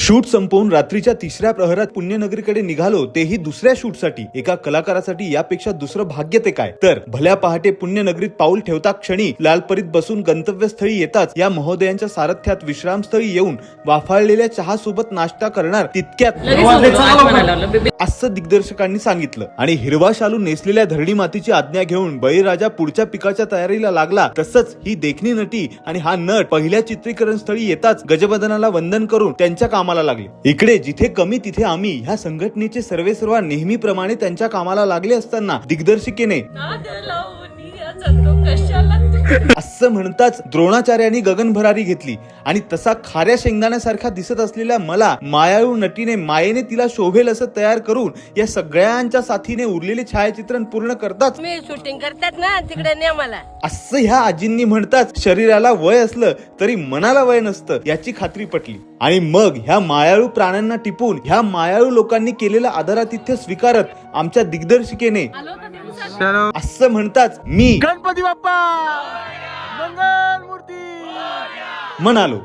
Shoot संपवून रात्रीच्या 3ऱ्या प्रहरात पुण्यनगरीकडे निघालो, तेही दुसऱ्या शूटसाठी. एका कलाकारासाठी यापेक्षा दुसरं भाग्य ते काय. तर भल्या पहाटे पुण्यनगरीत पाऊल ठेवता क्षणी लालपरीत बसून गंतव्यस्थळी येताच या महोदयांच्या सारथ्यात विश्रामस्थळी येऊन वाफाळलेल्या चहा सोबत नाश्ता करणार तितक्यात असं दिग्दर्शकांनी सांगितलं. आणि हिरवा शालू नेसलेल्या धरणी मातीची आज्ञा घेऊन बळीराजा पुढच्या पिकाच्या तयारीला लागला. तसंच ही देखणी नटी आणि हा नट पहिल्या चित्रीकरण स्थळी येताच गजबदनाला वंदन करून त्यांच्या कामाला लागले. इकडे जिथे कमी तिथे आम्ही ह्या संघटनेचे सर्वेसर्वा नेहमीप्रमाणे त्यांच्या कामाला लागले असताना दिग्दर्शिकेने असं म्हणताच द्रोणाचार्यांनी गगनभरारी घेतली आणि तसा खाऱ्या शेंगदाण्यासारखा दिसत असलेल्या मला मायाळू नटीने मायेने तिला शोभेल असं तयार करून या सगळ्यांच्या साथीने उरलेले छायाचित्रण पूर्ण करताच मी शूटिंग करतात ना तिकडे ने मला असं ह्या आजींनी म्हणताच शरीराला वय असलं तरी मनाला वय नसतं याची खात्री पटली. आणि मग ह्या मायाळू प्राण्यांना टिपून ह्या मायाळू लोकांनी केलेलं आदरातिथ्य स्वीकारत आमच्या दिग्दर्शिकेने असं म्हणताच मी गणपती बाप्पा मंगल मूर्ती म्हणालो.